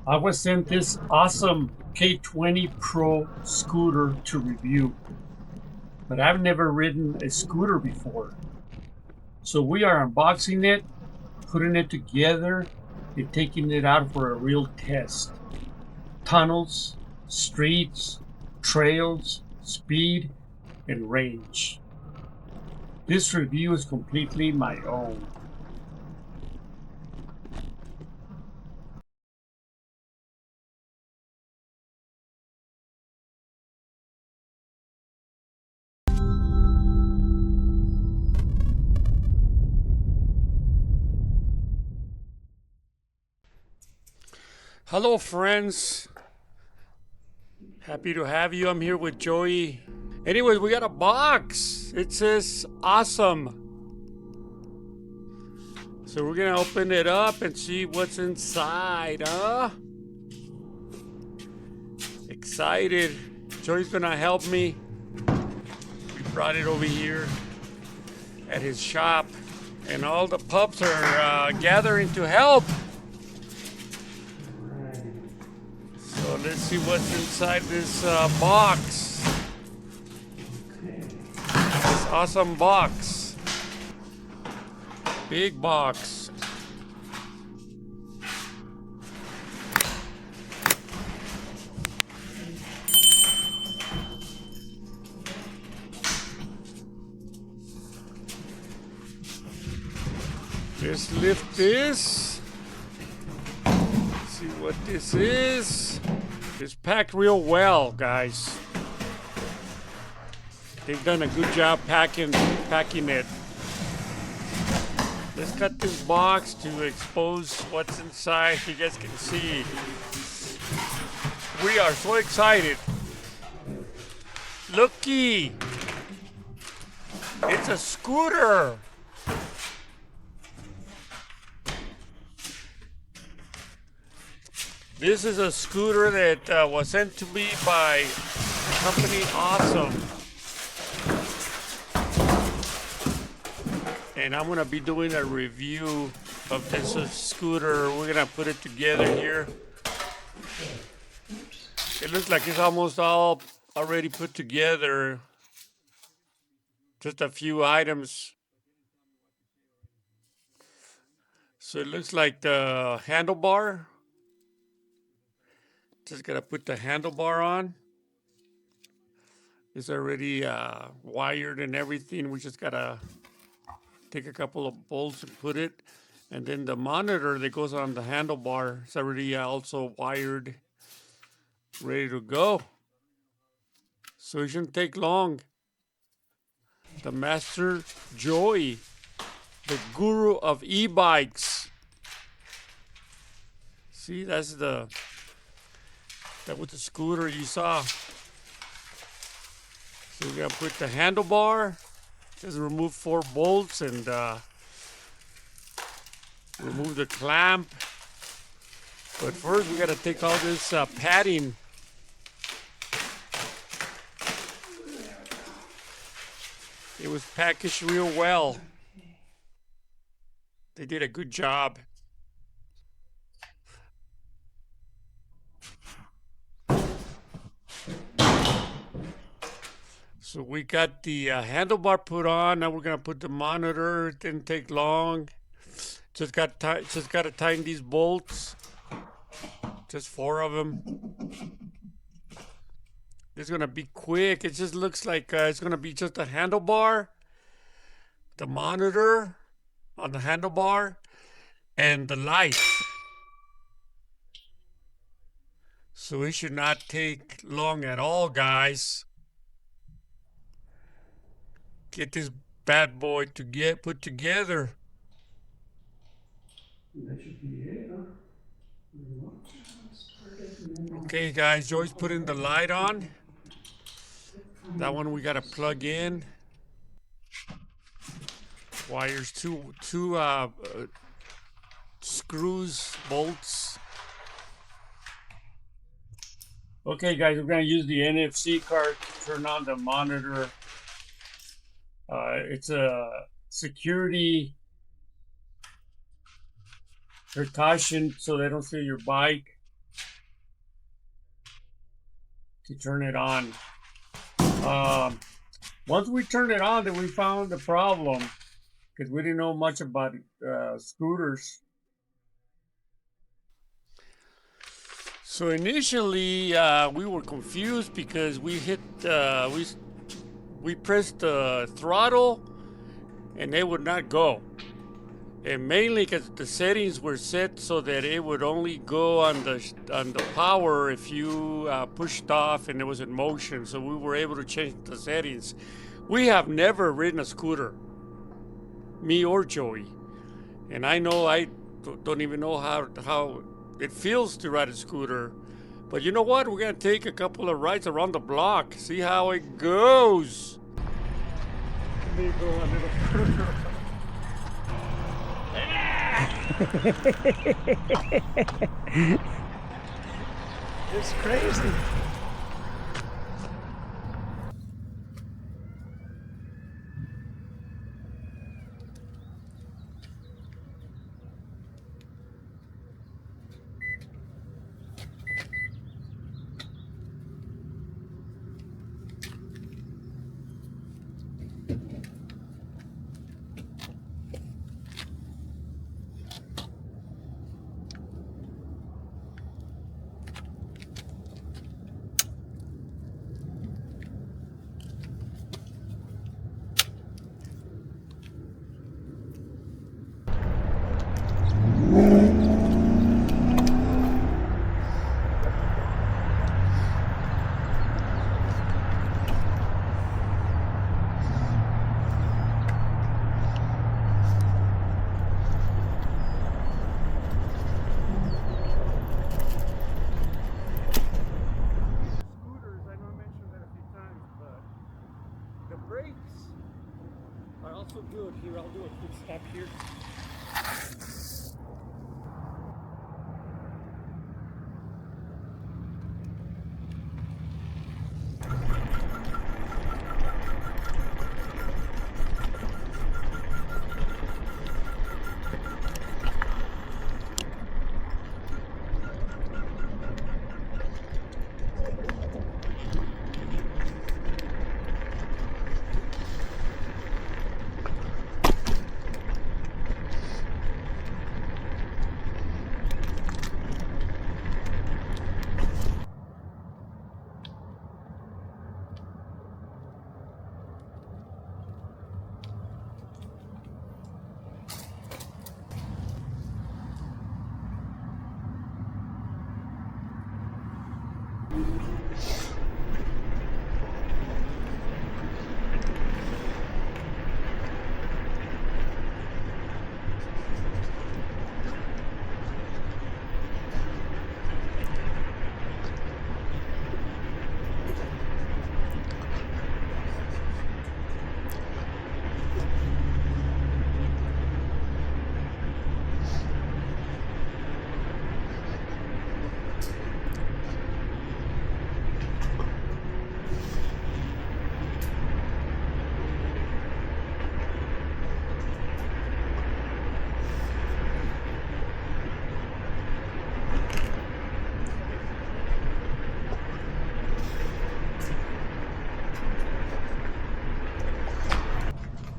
I was sent this Ausom K20 Pro scooter to review, but I've never ridden a scooter before. So we are unboxing it, putting it together, and taking it out for a real test. Tunnels, streets, trails, speed, and range. This review is completely my own. Hello friends, happy to have you. I'm here with Joey. Anyways, we got a box. It says awesome. So we're gonna open it up and see what's inside, huh? Excited. Joey's gonna help me. We brought it over here at his shop, and all the pups are gathering to help. So let's see what's inside this box. This awesome box. Big box. Just lift this. See what this is. It's packed real well, guys. They've done a good job packing it. Let's cut this box to expose what's inside. You guys can see. We are so excited. Looky. It's a scooter. This is a scooter that was sent to me by company Ausom. And I'm gonna be doing a review of this scooter. We're gonna put it together here. It looks like it's almost all already put together. Just a few items. So it looks like the handlebar. Just gotta put the handlebar on. It's already wired and everything. We just gotta take a couple of bolts and put it. And then the monitor that goes on the handlebar is already also wired, ready to go. So it shouldn't take long. The Master Joey, the guru of e-bikes. See, that was the scooter you saw. So we're gonna put the handlebar, just remove 4 bolts and remove the clamp. But first we gotta take all this padding. It was packaged real well. They did a good job. So we got the handlebar put on. Now we're gonna put the monitor. It didn't take long. Just got to tighten these bolts. Just 4 of them. It's gonna be quick. It just looks like it's gonna be just a handlebar, the monitor on the handlebar, and the light. So it should not take long at all, guys. Get this bad boy to get put together. That should be it, huh? Okay, guys, Joy's putting the light on. That one we gotta plug in. Wires, two screws, bolts. Okay, guys, we're gonna use the NFC card to turn on the monitor. It's a security precaution so they don't steal your bike. to turn it on. Once we turned it on, then we found the problem because we didn't know much about scooters. So initially, we were confused because we hit, we pressed the throttle, and they would not go. And mainly because the settings were set so that it would only go on the power if you pushed off and it was in motion. So we were able to change the settings. We have never ridden a scooter, me or Joey, and I know I don't even know how it feels to ride a scooter. But you know what? We're gonna take a couple of rides around the block, see how it goes. Let me go a little further. It's crazy. Are also good. Here, I'll do a quick stop here.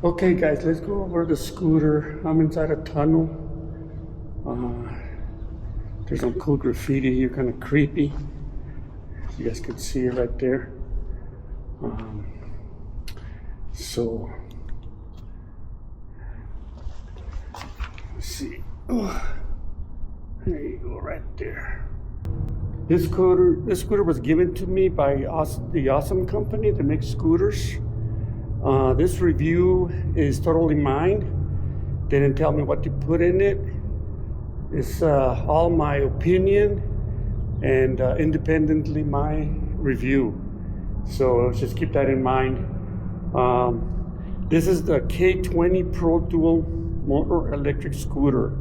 Okay guys, let's go over the scooter. I'm inside a tunnel. There's some cool graffiti here, kind of creepy. You guys can see it right there. So, let's see. Oh, there you go, right there. This scooter was given to me by the Ausom company that makes scooters. This review is totally mine. They didn't tell me what to put in it. It's all my opinion and independently my review. So just keep that in mind. This is the K20 Pro dual motor electric scooter.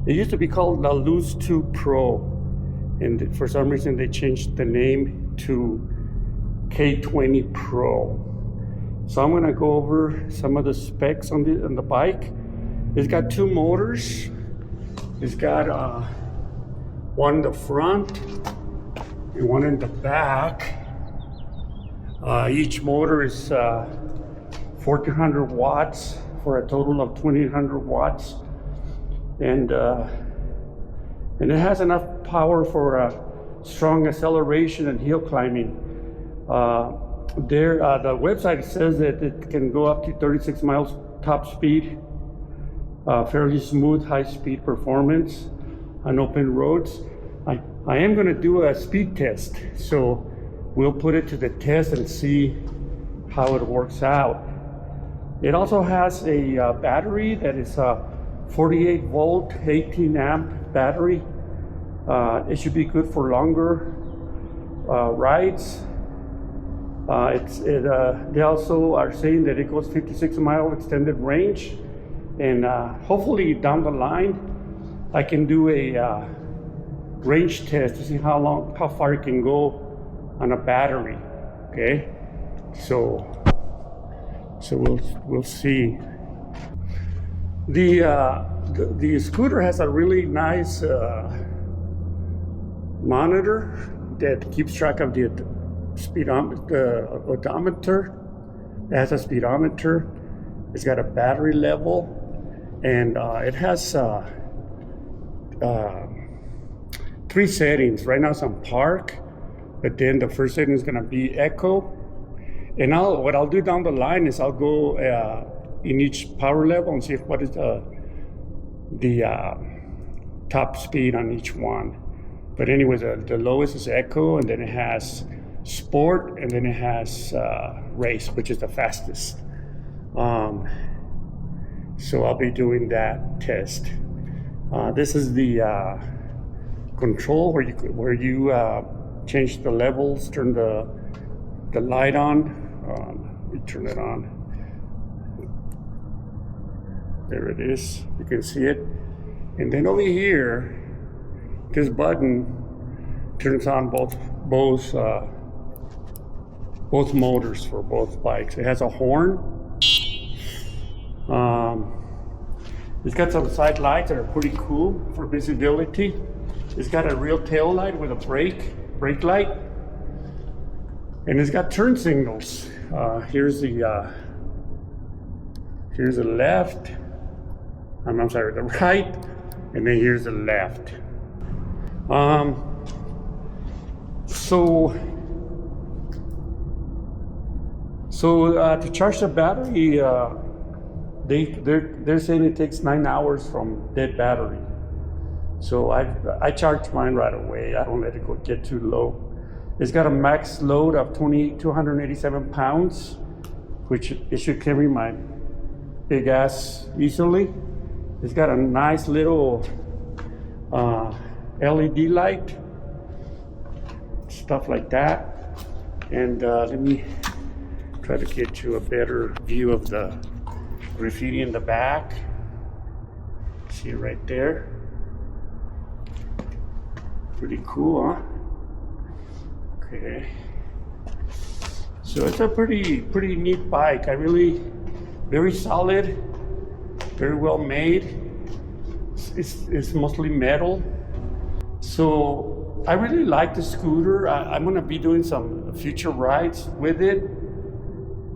It used to be called the Ausom K20 Pro, and for some reason they changed the name to K20 Pro. So I'm gonna go over some of the specs on the bike. It's got two motors. It's got one in the front and one in the back. Each motor is 1400 watts for a total of 2800 watts, and it has enough power for strong acceleration and hill climbing. The website says that it can go up to 36 miles top speed, fairly smooth high-speed performance on open roads. I am going to do a speed test, so we'll put it to the test and see how it works out. It also has a battery that is a 48 volt, 18 amp battery. It should be good for longer rides. They also are saying that it goes 56 mile extended range, and hopefully down the line I can do a range test to see how far it can go on a battery. Okay, so we'll see. The scooter has a really nice monitor that keeps track of the odometer. It has a speedometer. It's got a battery level, and it has 3 settings. Right now it's on park, but then the first setting is going to be echo. And what I'll do down the line is I'll go in each power level and see what is the top speed on each one. But anyways, the lowest is echo, and then it has sport, and then it has race, which is the fastest. So I'll be doing that test. This is the control where you change the levels, turn the light on. We turn it on. There it is. You can see it. And then over here, this button turns on both motors for both bikes. It has a horn. It's got some side lights that are pretty cool for visibility. It's got a real tail light with a brake light. And it's got turn signals. Here's the left. I'm sorry, the right, and then here's the left. So to charge the battery, they're saying it takes 9 hours from dead battery. So I charge mine right away. I don't let it get too low. It's got a max load of 287 pounds, which it should carry my big ass easily. It's got a nice little LED light, stuff like that. And let me try to get you a better view of the graffiti in the back. See it right there. Pretty cool, huh? Okay. So it's a pretty neat bike. Very solid, very well made. It's mostly metal. So I really like the scooter. I'm gonna be doing some future rides with it,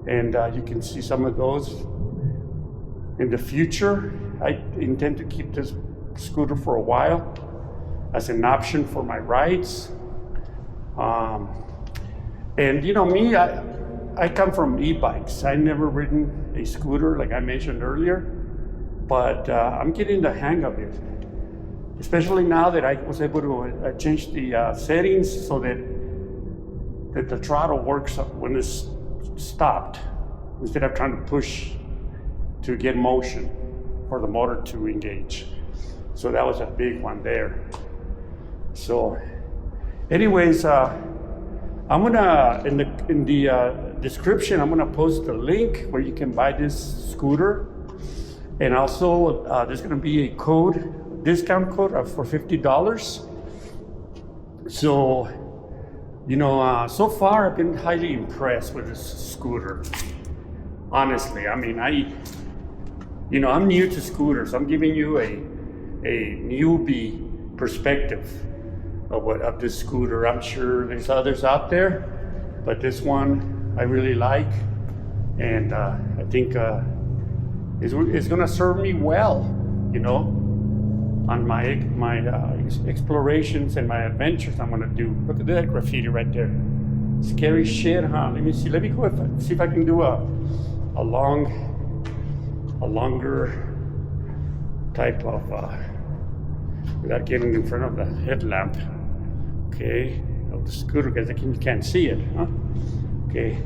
and you can see some of those in the future. I intend to keep this scooter for a while as an option for my rides. And you know me, I come from e-bikes. I never ridden a scooter like I mentioned earlier, but I'm getting the hang of it. Especially now that I was able to change the settings so that the throttle works when it's stopped, instead of trying to push to get motion for the motor to engage. So that was a big one there. So anyways, I'm gonna, in the description, I'm gonna post the link where you can buy this scooter. And also there's gonna be a discount code for $50. So, you know, so far I've been highly impressed with this scooter. Honestly, I mean, I'm new to scooters. I'm giving you a newbie perspective of this scooter. I'm sure there's others out there, but this one I really like, and I think it's gonna serve me well, you know, on my explorations and my adventures I'm gonna do. Look at that graffiti right there. Scary shit, huh? Let me see. Let me go see if I can do a longer type of without getting in front of the headlamp. Okay, of the scooter, because you can't see it, huh? Okay.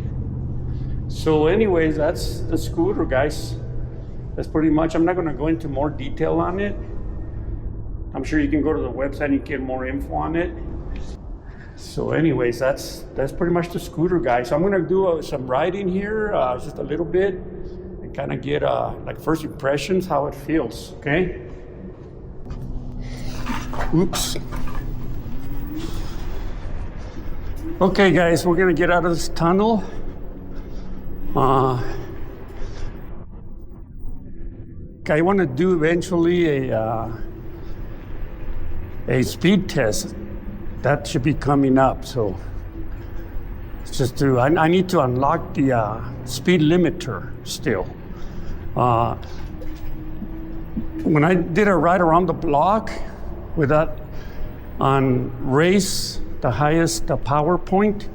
So, anyways, that's the scooter, guys. That's pretty much. I'm not going to go into more detail on it. I'm sure you can go to the website and get more info on it. So anyways, that's pretty much the scooter, guys. So I'm going to do some riding here, just a little bit, and kind of get like first impressions, how it feels, okay? Oops. Okay, guys, we're going to get out of this tunnel. I want to do eventually a speed test. That should be coming up. So it's just I need to unlock the speed limiter still. When I did a ride around the block with that on race, the highest power point,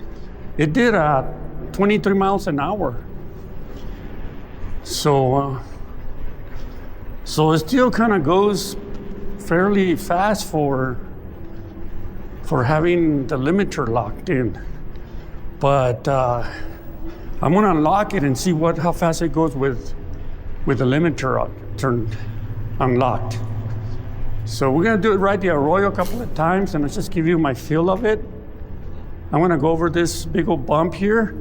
it did 23 miles an hour. So it still kind of goes fairly fast for having the limiter locked in. But I'm gonna unlock it and see how fast it goes with the limiter turned unlocked. So we're gonna do it ride the Arroyo a couple of times, and let's just give you my feel of it. I'm gonna go over this big old bump here.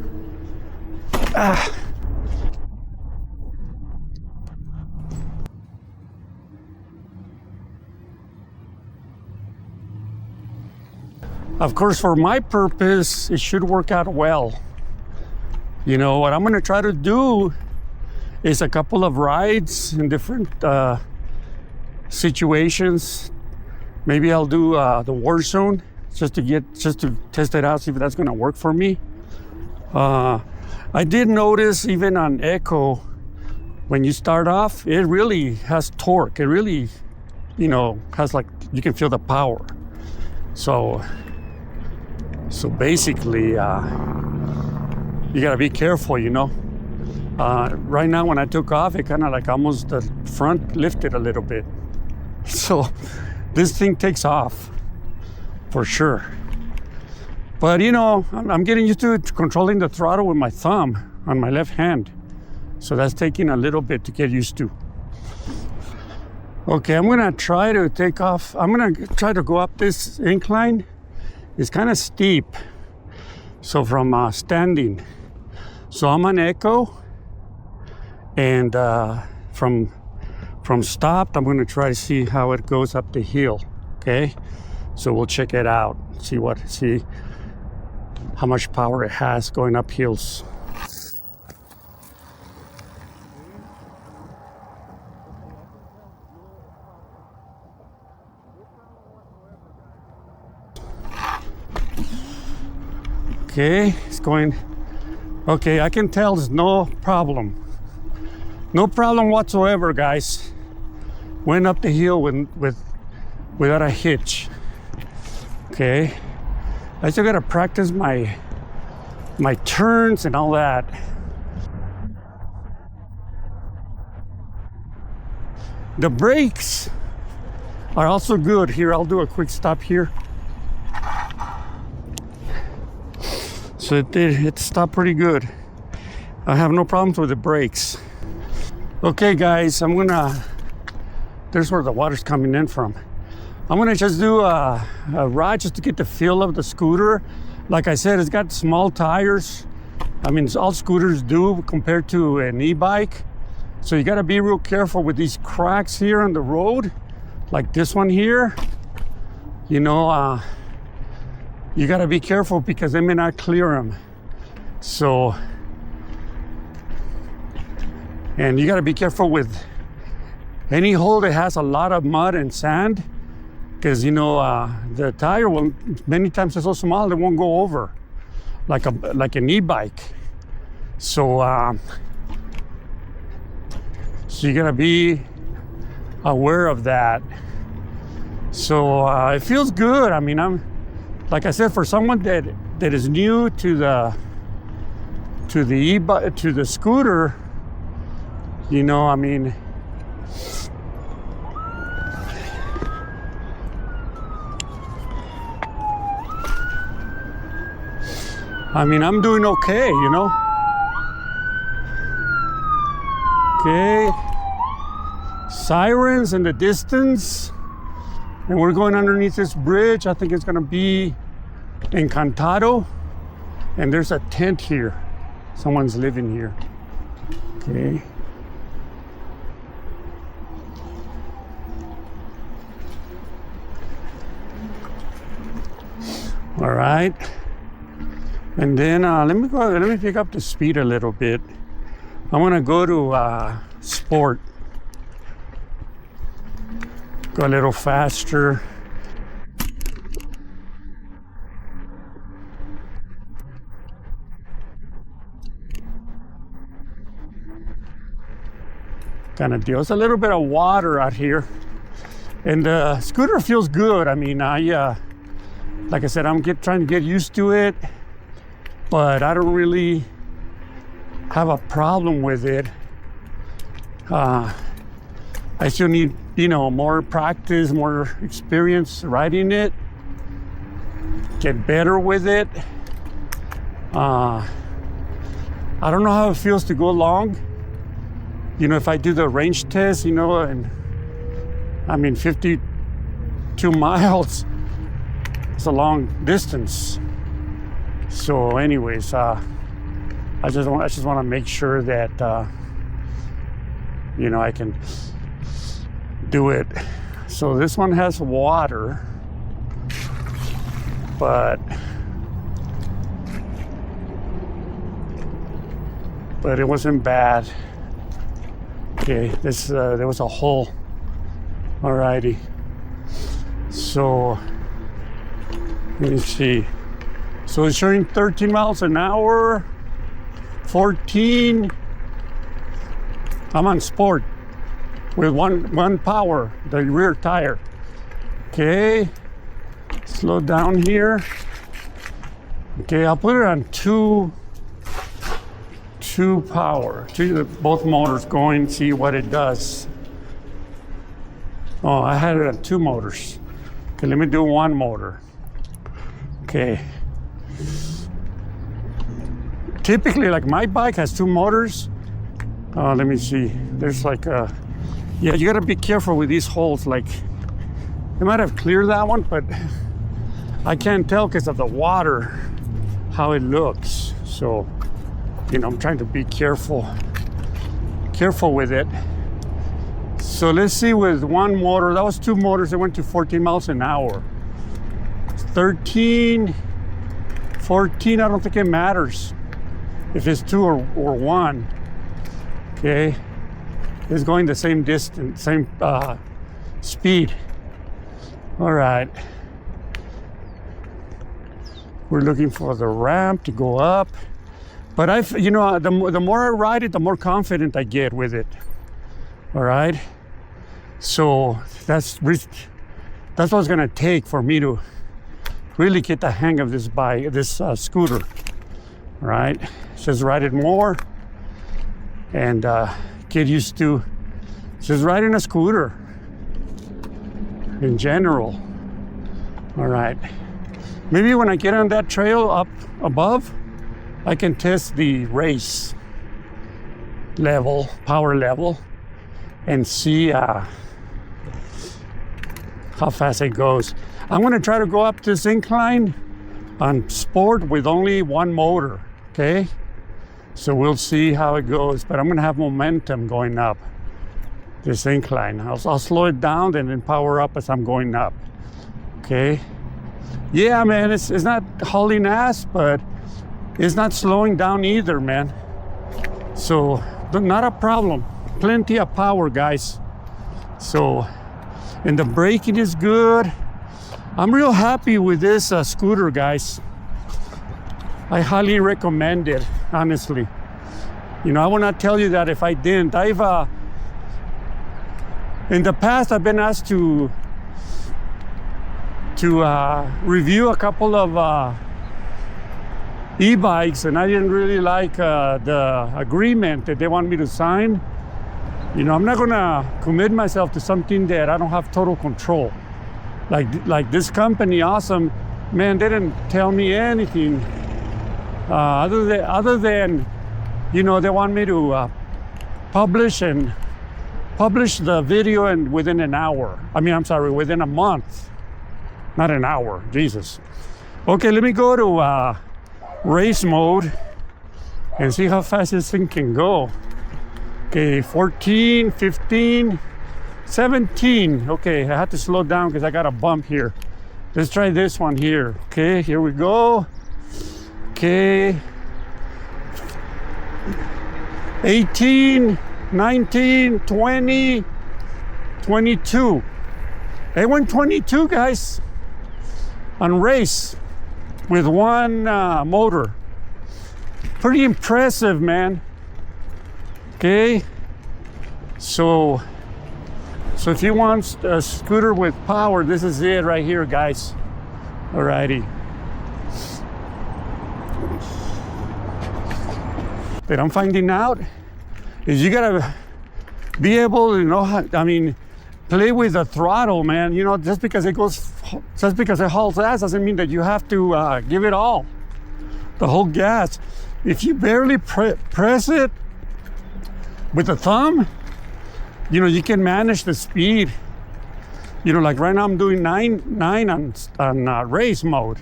Of course, for my purpose, it should work out well. You know, what I'm gonna try to do is a couple of rides in different situations. Maybe I'll do the war zone just to test it out, see if that's gonna work for me. I did notice even on Echo, when you start off, it really has torque. It really, you know, has like, you can feel the power. So basically, you gotta be careful, you know. Right now when I took off, it kind of like almost the front lifted a little bit. So this thing takes off for sure. But you know, I'm getting used to controlling the throttle with my thumb on my left hand. So that's taking a little bit to get used to. Okay, I'm gonna try to take off. I'm gonna try to go up this incline. It's kind of steep. So from standing. So I'm on Echo. And from stopped, I'm gonna try to see how it goes up the hill, okay? So we'll check it out, see how much power it has going up hills. Okay, it's going, okay, I can tell there's no problem. No problem whatsoever, guys. Went up the hill without a hitch. Okay, I still gotta practice my turns and all that. The brakes are also good. Here, I'll do a quick stop here. So it stopped pretty good. I have no problems with the brakes. Okay, guys, there's where the water's coming in from. I'm gonna just do a ride just to get the feel of the scooter. Like I said, it's got small tires. I mean, all scooters do compared to an e-bike. So you gotta be real careful with these cracks here on the road, like this one here. You know, you gotta be careful because they may not clear them. So, and you gotta be careful with any hole that has a lot of mud and sand, because you know the tire will many times it's so small it won't go over like an e-bike. So, so you gotta be aware of that. So it feels good. I mean, I'm, like I said, for someone that is new to the scooter, you know, I mean, I'm doing okay, you know. Okay, sirens in the distance, and we're going underneath this bridge. I think it's gonna be Encantado, and there's a tent here. Someone's living here. Okay. All right. And then let me pick up the speed a little bit. I want to go to sport. Go a little faster. Kind of deal. It's a little bit of water out here, and the scooter feels good. I mean, like I said, I'm trying to get used to it, but I don't really have a problem with it. I still need, you know, more practice, more experience riding it, get better with it. I don't know how it feels to go long. You know, if I do the range test, you know, and I mean 52 miles, it's a long distance. So anyways, I just want to make sure that you know, I can do it. So this one has water, but it wasn't bad. Okay, this there was a hole. Alrighty. So let me see. So it's showing 13 miles an hour, 14. I'm on sport with one power, the rear tire. Okay, slow down here. Okay, I'll put it on two power, both motors going, see what it does. Oh, I had it on 2 motors. Okay, let me do 1 motor. Okay. Typically, like my bike has 2 motors. Let me see. There's like yeah, you gotta be careful with these holes. Like, they might have cleared that one, but I can't tell because of the water how it looks. So, you know, I'm trying to be careful with it. So let's see, with 1 motor, that was 2 motors, it went to 14 miles an hour. 13, 14, I don't think it matters if it's 2 or 1. Okay, it's going the same distance, same speed. All right, we're looking for the ramp to go up. But you know, the more I ride it, the more confident I get with it. All right. So that's what it's gonna take for me to really get the hang of this bike, this scooter. All right. Just ride it more and get used to just riding a scooter in general. All right. Maybe when I get on that trail up above, I can test the race level, power level, and see how fast it goes. I'm gonna try to go up this incline on sport with only 1 motor, okay? So we'll see how it goes, but I'm gonna have momentum going up this incline. I'll slow it down and then power up as I'm going up, okay? Yeah, man, it's not hauling ass, but it's not slowing down either, man. So not a problem. Plenty of power, guys. So, and the braking is good. I'm real happy with this scooter, guys. I highly recommend it, honestly. You know, I will not tell you that if I didn't. In the past, I've been asked to review a couple of e-bikes, and I didn't really like the agreement that they want me to sign. You know, I'm not gonna commit myself to something that I don't have total control. Like this company, Ausom, man, they didn't tell me anything other than, you know, they want me to publish the video and within an hour. I mean, I'm sorry, within a month, not an hour. Jesus. Okay, let me go to race mode and see how fast this thing can go. Okay, 14, 15, 17. Okay, I had to slow down because I got a bump here. Let's try this one here. Okay, here we go. Okay. 18, 19, 20, 22. They went 22, guys, on race with one motor. Pretty impressive, man. Okay, so if you want a scooter with power, this is it right here, guys. Alrighty. That I'm finding out is you gotta be able to know how, I mean, play with the throttle, man. You know, just because it hauls ass doesn't mean that you have to give it all, the whole gas. If you barely press it with the thumb, you know, you can manage the speed. You know, like right now I'm doing 9 on race mode.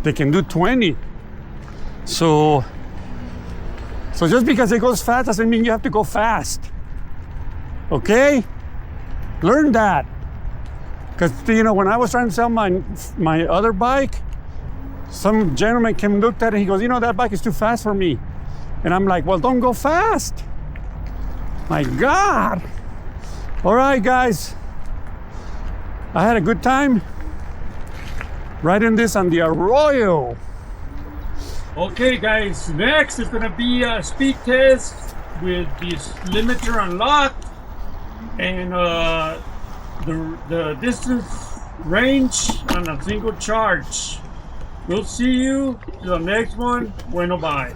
They can do 20. So just because it goes fast doesn't mean you have to go fast. Okay? Learn that. Because, you know, when I was trying to sell my other bike, some gentleman came and looked at it. He goes, you know, that bike is too fast for me. And I'm like, well, don't go fast. My God. All right, guys. I had a good time riding this on the Arroyo. Okay, guys. Next is going to be a speed test with this limiter unlocked and the distance range on a single charge. We'll see you to the next one. Bueno, bye.